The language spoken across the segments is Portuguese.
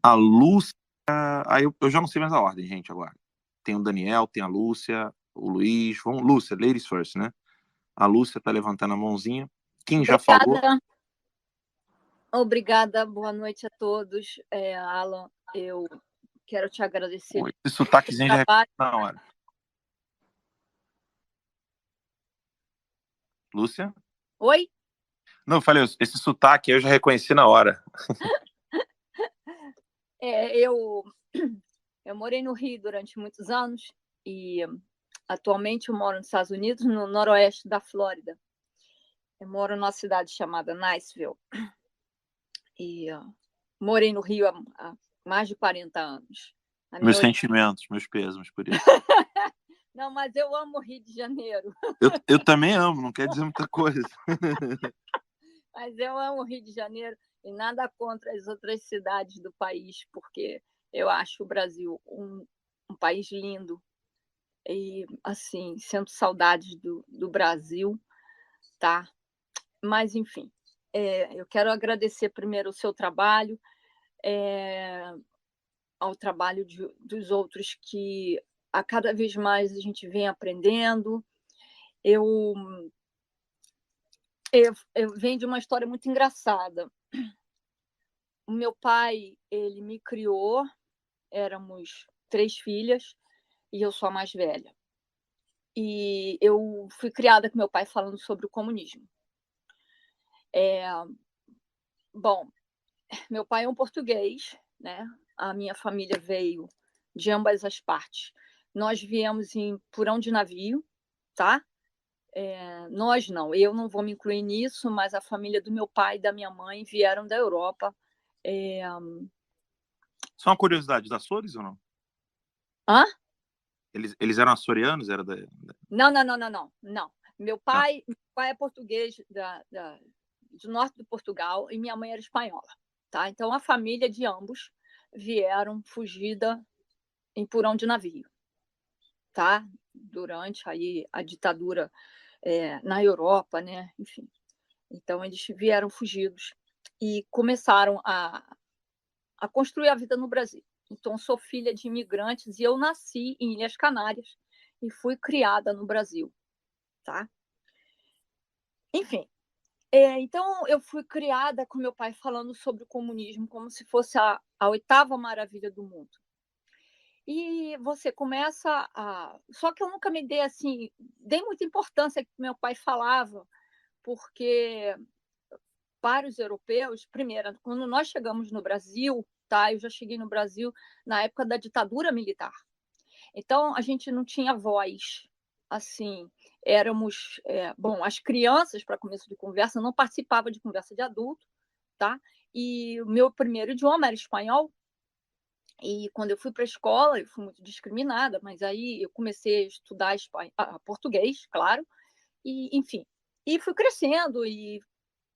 A Lúcia. Aí eu já não sei mais a ordem, gente, agora. Tem o Daniel, tem a Lúcia, o Luiz. Vamos, Lúcia, ladies first, né? A Lúcia tá levantando a mãozinha. Quem já falou? Obrigada. Obrigada, boa noite a todos. Alan, eu quero te agradecer Oi. Esse pelo sotaquezinho já trabalho. na hora. Lúcia? Oi? Não, eu falei, esse sotaque eu já reconheci na hora. Eu morei no Rio durante muitos anos e atualmente eu moro nos Estados Unidos, no noroeste da Flórida. Eu moro numa cidade chamada Niceville e morei no Rio há mais de 40 anos. Meus sentimentos, meus pêsames por isso. Não, mas eu amo o Rio de Janeiro. Eu também amo, não quer dizer muita coisa. Mas eu amo o Rio de Janeiro e nada contra as outras cidades do país, porque eu acho o Brasil um país lindo. E, assim, sinto saudades do Brasil, tá? Mas, enfim, eu quero agradecer primeiro o seu trabalho, ao trabalho dos outros que a cada vez mais a gente vem aprendendo. Eu, eu venho de uma história muito engraçada. O meu pai, ele me criou, éramos 3 filhas e eu sou a mais velha. E eu fui criada com meu pai falando sobre o comunismo. Bom, meu pai é um português, né? A minha família veio de ambas as partes. Nós viemos em porão de navio, tá? Nós não, eu não vou me incluir nisso, mas a família do meu pai e da minha mãe vieram da Europa. Só uma curiosidade, da Açores ou não? Hã? Eles eram açorianos? Era Não, não, não, não, não, não. Meu Tá. pai é português do norte de Portugal e minha mãe era espanhola, tá? Então a família de ambos vieram fugida em porão de navio, tá? Durante aí a ditadura na Europa, né? Enfim, então eles vieram fugidos e começaram a construir a vida no Brasil. Então sou filha de imigrantes e eu nasci em Ilhas Canárias e fui criada no Brasil, tá? Enfim, então eu fui criada com meu pai falando sobre o comunismo como se fosse a oitava maravilha do mundo. E você começa a. Só que eu nunca me dei assim, dei muita importância que meu pai falava, porque para os europeus, primeiro, quando nós chegamos no Brasil, tá? Eu já cheguei no Brasil na época da ditadura militar. Então a gente não tinha voz, assim, éramos, bom, as crianças, para começo de conversa, não participavam de conversa de adulto, tá? E o meu primeiro idioma era espanhol. E quando eu fui para a escola, eu fui muito discriminada, mas aí eu comecei a estudar português, claro, e enfim. E fui crescendo e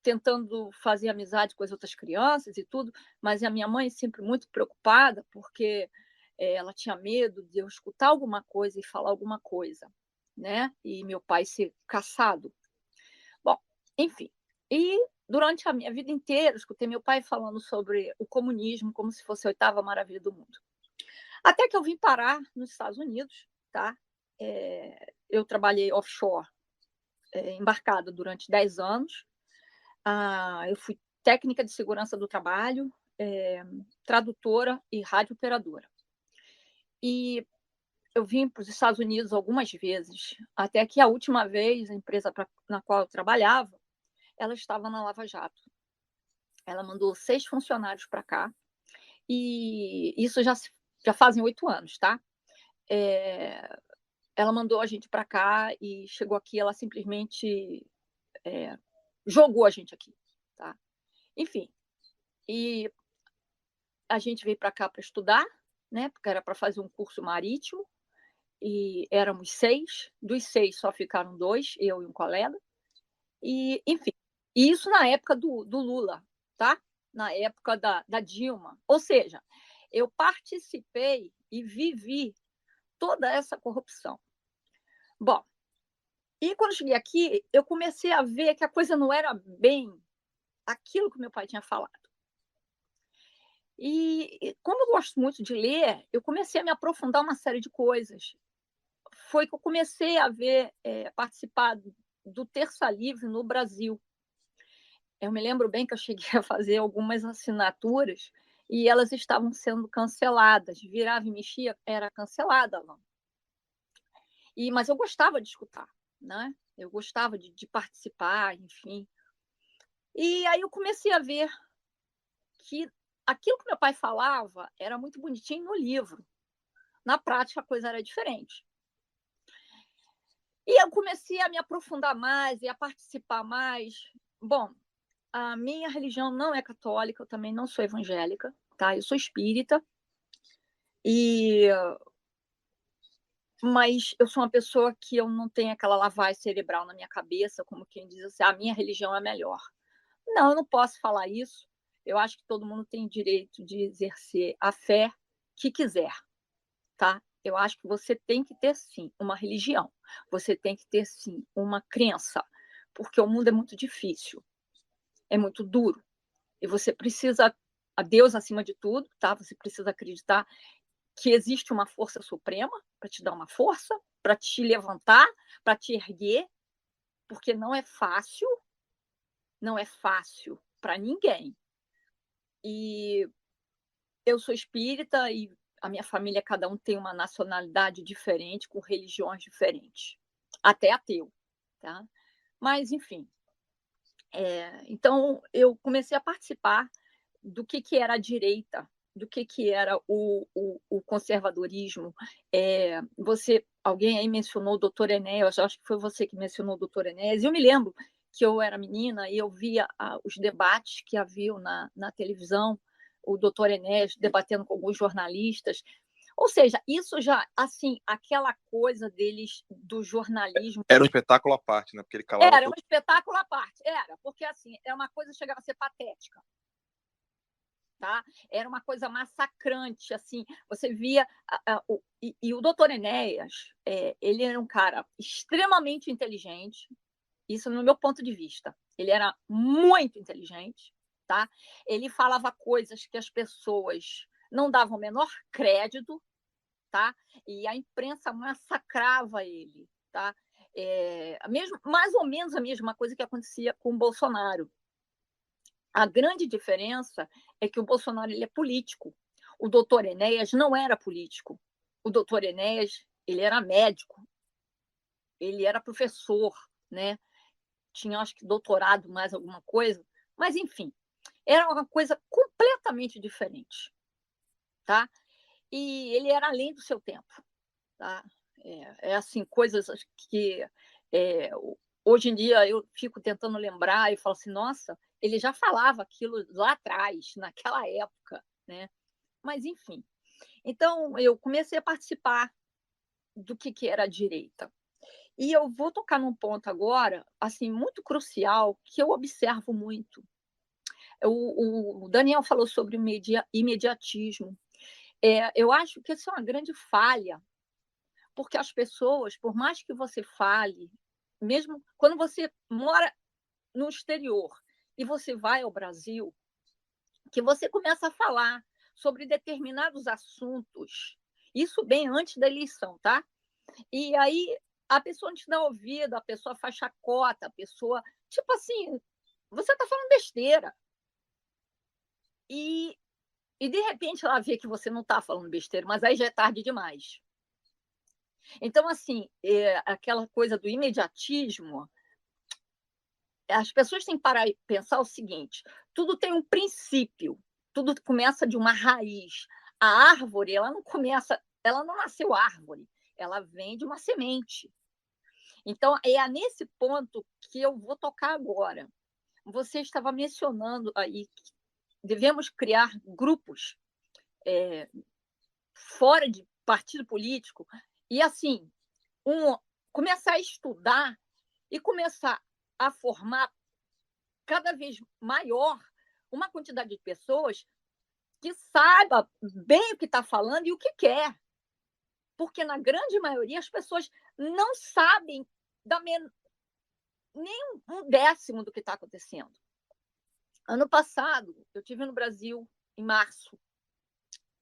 tentando fazer amizade com as outras crianças e tudo, mas a minha mãe sempre muito preocupada, porque ela tinha medo de eu escutar alguma coisa e falar alguma coisa, né? E meu pai ser caçado. Bom, enfim. E durante a minha vida inteira, escutei meu pai falando sobre o comunismo como se fosse a oitava maravilha do mundo. Até que eu vim parar nos Estados Unidos, tá? Eu trabalhei offshore, embarcada durante 10 anos. Eu fui técnica de segurança do trabalho, tradutora e radiooperadora. E eu vim para os Estados Unidos algumas vezes, até que a última vez, a empresa na qual eu trabalhava, ela estava na Lava Jato. Ela mandou 6 funcionários para cá, e isso já fazem 8 anos, tá? Ela mandou a gente para cá e chegou aqui, ela simplesmente jogou a gente aqui, tá? Enfim, e a gente veio para cá para estudar, né? Porque era para fazer um curso marítimo, e éramos 6, dos 6 só ficaram 2, eu e um colega, e enfim, e isso na época do Lula, tá? Na época da Dilma, ou seja, eu participei e vivi toda essa corrupção. Bom, e quando cheguei aqui, eu comecei a ver que a coisa não era bem aquilo que meu pai tinha falado. E como eu gosto muito de ler, eu comecei a me aprofundar uma série de coisas. Foi que eu comecei a participar do Terça Livre no Brasil. Eu me lembro bem que eu cheguei a fazer algumas assinaturas e elas estavam sendo canceladas. Virava e mexia, era cancelada lá. Mas eu gostava de escutar, né? Eu gostava de participar, enfim. E aí eu comecei a ver que aquilo que meu pai falava era muito bonitinho no livro. Na prática, a coisa era diferente. E eu comecei a me aprofundar mais e a participar mais. Bom, a minha religião não é católica, eu também não sou evangélica, tá? Eu sou espírita, e mas eu sou uma pessoa que eu não tenho aquela lavagem cerebral na minha cabeça, como quem diz assim, a minha religião é melhor. Não, eu não posso falar isso. Eu acho que todo mundo tem direito de exercer a fé que quiser, tá? Eu acho que você tem que ter, sim, uma religião. Você tem que ter, sim, uma crença, porque o mundo é muito difícil, é muito duro. E você precisa, a Deus acima de tudo, tá? Você precisa acreditar que existe uma força suprema para te dar uma força, para te levantar, para te erguer, porque não é fácil para ninguém. E eu sou espírita e a minha família, cada um tem uma nacionalidade diferente, com religiões diferentes, até ateu, tá? Mas, enfim, então eu comecei a participar do que era a direita, do que era o conservadorismo. Alguém aí mencionou o doutor Enéas, acho que foi você que mencionou o doutor Enéas. Eu me lembro que eu era menina e eu via os debates que haviam na televisão, o doutor Enéas debatendo com alguns jornalistas. Ou seja, isso já, assim, aquela coisa deles do jornalismo. Era um espetáculo à parte, né? Porque ele calava Era um todo. espetáculo à parte, porque assim, é uma coisa que chegava a ser patética. Tá? Era uma coisa massacrante, assim, você via e o doutor Enéas, ele era um cara extremamente inteligente, isso no meu ponto de vista, ele era muito inteligente, tá? Ele falava coisas que as pessoas não davam o menor crédito, tá? E a imprensa massacrava ele, tá? Mais ou menos a mesma coisa que acontecia com o Bolsonaro. A grande diferença é que o Bolsonaro ele é político. O doutor Enéas não era político. O doutor Enéas ele era médico, ele era professor, né? Tinha, acho que, doutorado, mais alguma coisa. Mas, enfim, era uma coisa completamente diferente, tá? E ele era além do seu tempo, tá? Assim, coisas que é, hoje em dia eu fico tentando lembrar e falo assim, nossa, ele já falava aquilo lá atrás, naquela época, né? Mas, enfim. Então, eu comecei a participar do que era a direita. E eu vou tocar num ponto agora, assim, muito crucial, que eu observo muito. O Daniel falou sobre o imediatismo. Eu acho que isso é uma grande falha, porque as pessoas, por mais que você fale, mesmo quando você mora no exterior e você vai ao Brasil, que você começa a falar sobre determinados assuntos, isso bem antes da eleição, tá? E aí a pessoa não te dá ouvido, a pessoa faz chacota, a pessoa, tipo assim, você está falando besteira. E, e de repente ela vê que você não está falando besteira, mas aí já é tarde demais. Então, assim, aquela coisa do imediatismo, as pessoas têm que parar e pensar o seguinte: tudo tem um princípio, tudo começa de uma raiz. A árvore, ela não nasceu árvore, ela vem de uma semente. Então, é nesse ponto que eu vou tocar agora. Você estava mencionando aí que devemos criar grupos fora de partido político e, assim, começar a estudar e começar a formar cada vez maior uma quantidade de pessoas que saiba bem o que está falando e o que quer. Porque, na grande maioria, as pessoas não sabem nem um décimo do que está acontecendo. Ano passado, eu estive no Brasil em março.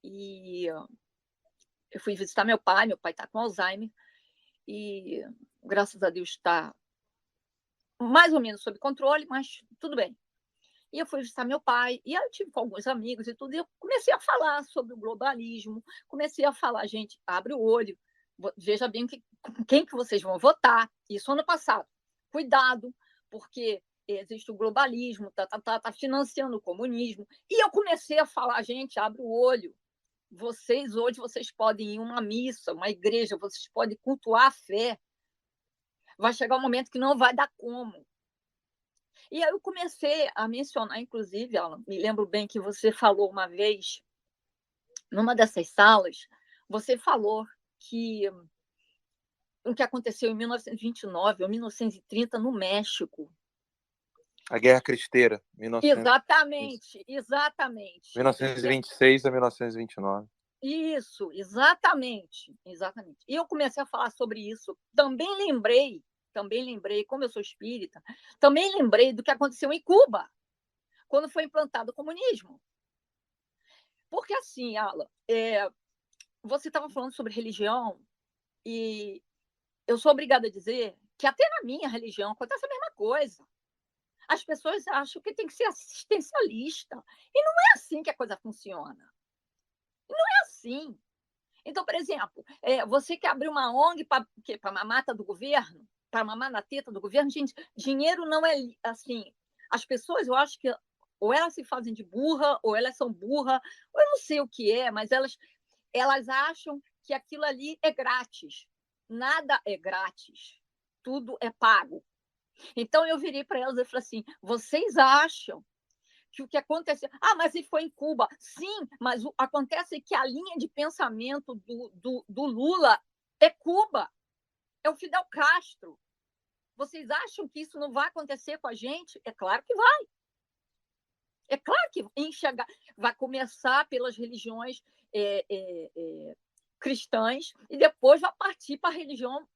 E eu fui visitar meu pai está com Alzheimer, e graças a Deus está mais ou menos sob controle, mas tudo bem. E eu fui visitar meu pai, e aí eu tive com alguns amigos e tudo, e eu comecei a falar sobre o globalismo, comecei a falar, gente, abre o olho, veja bem quem que vocês vão votar. Isso ano passado. Cuidado, porque existe o globalismo, tá financiando o comunismo. E eu comecei a falar, gente, abre o olho. Hoje, vocês podem ir a uma missa, uma igreja, vocês podem cultuar a fé. Vai chegar um momento que não vai dar como. E aí eu comecei a mencionar, inclusive, Alan, me lembro bem que você falou uma vez, numa dessas salas, você falou que o que aconteceu em 1929 ou 1930 no México. A Guerra Cristeira, Exatamente. 1926 a 1929. Isso, exatamente. E eu comecei a falar sobre isso. Também lembrei, como eu sou espírita, também lembrei do que aconteceu em Cuba, quando foi implantado o comunismo. Porque assim, Alan, você estava falando sobre religião, e eu sou obrigada a dizer que até na minha religião acontece a mesma coisa. As pessoas acham que tem que ser assistencialista. E não é assim que a coisa funciona. Não é assim. Então, por exemplo, você quer abrir uma ONG para a mamata do governo, para mamar na teta do governo, gente, dinheiro não é assim. As pessoas, eu acho que ou elas se fazem de burra, ou elas são burra, ou eu não sei o que é, mas elas acham que aquilo ali é grátis. Nada é grátis. Tudo é pago. Então, eu virei para elas e falei assim: vocês acham que o que aconteceu... mas ele foi em Cuba. Sim, mas acontece que a linha de pensamento do Lula é Cuba, é o Fidel Castro. Vocês acham que isso não vai acontecer com a gente? É claro que vai. É claro que vai começar pelas religiões cristãs e depois vai partir para a religião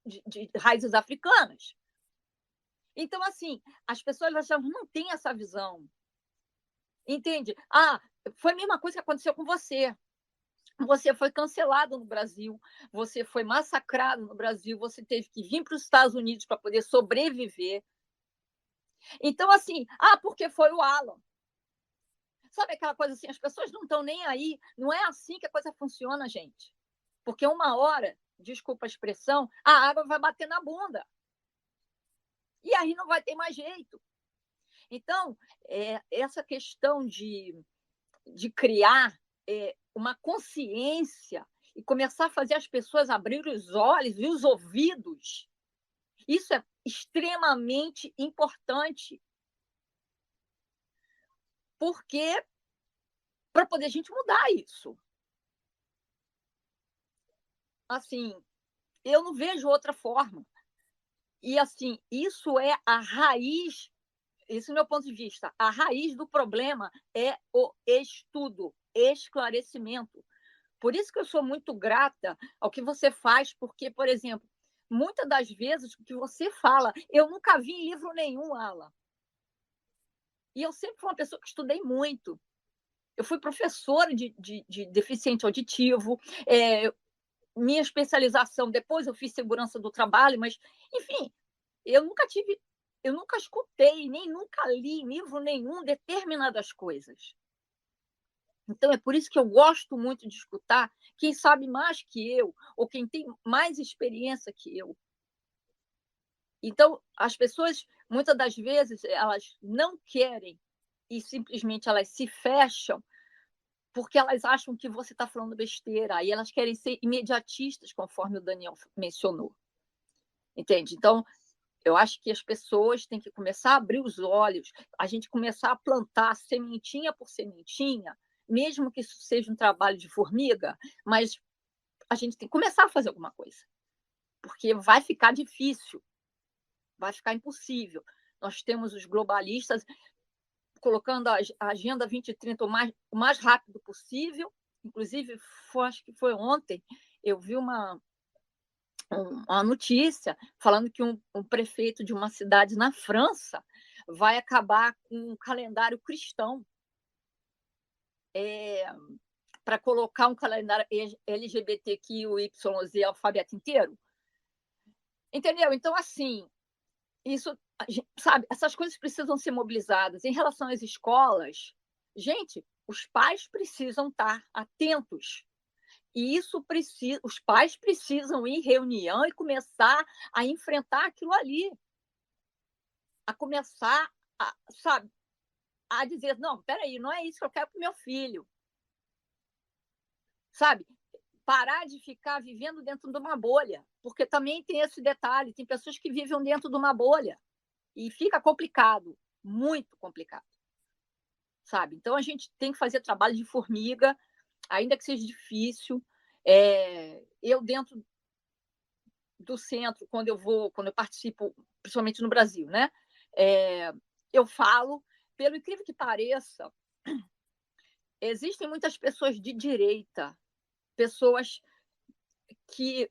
de raízes africanas. Então, assim, as pessoas não têm essa visão. Entende? Foi a mesma coisa que aconteceu com você. Você foi cancelado no Brasil, você foi massacrado no Brasil, você teve que vir para os Estados Unidos para poder sobreviver. Então, assim, porque foi o Alan. Sabe aquela coisa assim, as pessoas não estão nem aí. Não é assim que a coisa funciona, gente. Porque uma hora, desculpa a expressão, a água vai bater na bunda. E aí não vai ter mais jeito. Então, essa questão de criar uma consciência e começar a fazer as pessoas abrir os olhos e os ouvidos, isso é extremamente importante. Porque para poder a gente mudar isso. Assim, eu não vejo outra forma. E, assim, isso é a raiz, esse é o meu ponto de vista, a raiz do problema é o estudo, esclarecimento. Por isso que eu sou muito grata ao que você faz, porque, por exemplo, muitas das vezes o que você fala, eu nunca vi em livro nenhum, Ala. E eu sempre fui uma pessoa que estudei muito. Eu fui professora de deficiente auditivo, minha especialização, depois eu fiz segurança do trabalho, mas, enfim, eu nunca escutei, nem nunca li em livro nenhum determinadas coisas. Então, é por isso que eu gosto muito de escutar quem sabe mais que eu, ou quem tem mais experiência que eu. Então, as pessoas, muitas das vezes, elas não querem e simplesmente elas se fecham porque elas acham que você está falando besteira, e elas querem ser imediatistas, conforme o Daniel mencionou. Entende? Então, eu acho que as pessoas têm que começar a abrir os olhos, a gente começar a plantar sementinha por sementinha, mesmo que isso seja um trabalho de formiga, mas a gente tem que começar a fazer alguma coisa, porque vai ficar difícil, vai ficar impossível. Nós temos os globalistas colocando a Agenda 2030 o mais rápido possível. Inclusive, acho que foi ontem, eu vi uma notícia falando que um prefeito de uma cidade na França vai acabar com um calendário cristão. para colocar um calendário LGBTQYZ alfabeto inteiro. Entendeu? Então, assim, isso, sabe, essas coisas precisam ser mobilizadas. Em relação às escolas, gente, os pais precisam estar atentos. E os pais precisam ir em reunião e começar a enfrentar aquilo ali. A começar, sabe, a dizer, não, peraí, não é isso que eu quero para o meu filho. Sabe? Parar de ficar vivendo dentro de uma bolha, porque também tem esse detalhe, tem pessoas que vivem dentro de uma bolha e fica complicado, muito complicado, sabe? Então a gente tem que fazer trabalho de formiga, ainda que seja difícil. Eu dentro do centro, quando eu participo, principalmente no Brasil, né? Eu falo, pelo incrível que pareça, existem muitas pessoas de direita, pessoas que,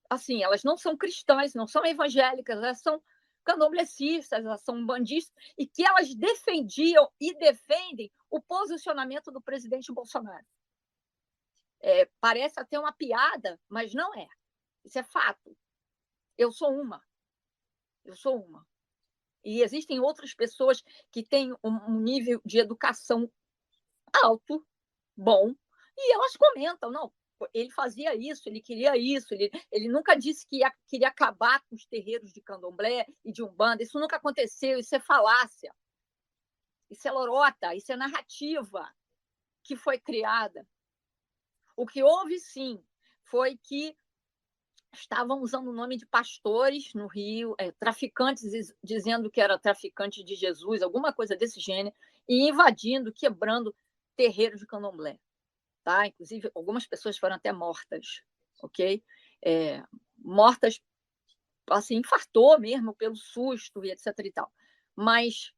assim, elas não são cristãs, não são evangélicas, elas são candomblecistas, elas são bandistas, e que elas defendiam e defendem o posicionamento do presidente Bolsonaro. Parece até uma piada, mas não é. Isso é fato. Eu sou uma. E existem outras pessoas que têm um nível de educação alto, bom, e elas comentam, não, ele fazia isso, ele queria isso, ele nunca disse que queria acabar com os terreiros de candomblé e de umbanda, isso nunca aconteceu, isso é falácia, isso é lorota, isso é narrativa que foi criada. O que houve, sim, foi que estavam usando o nome de pastores no Rio, traficantes dizendo que era traficante de Jesus, alguma coisa desse gênero, e invadindo, quebrando terreiros de candomblé. Tá? Inclusive, algumas pessoas foram até mortas, ok? Mortas, assim, infartou mesmo pelo susto e etc. e tal. Mas,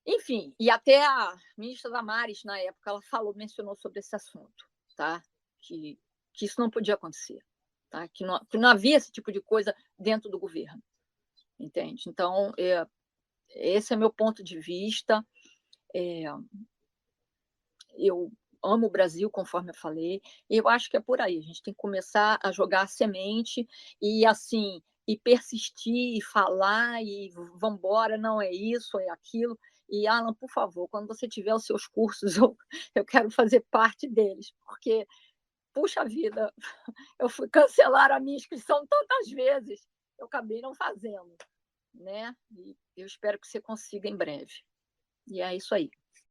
enfim, e até a ministra Damares, na época, ela mencionou sobre esse assunto, tá? Que isso não podia acontecer, tá? Que não havia esse tipo de coisa dentro do governo, entende? Então, esse é meu ponto de vista. Eu amo o Brasil, conforme eu falei, e eu acho que é por aí. A gente tem que começar a jogar a semente e, assim, e persistir, e falar, e vamos embora, não é isso, é aquilo. E, Alan, por favor, quando você tiver os seus cursos, eu quero fazer parte deles, porque, puxa vida, eu fui cancelar a minha inscrição tantas vezes, eu acabei não fazendo, né? E eu espero que você consiga em breve. E é isso aí.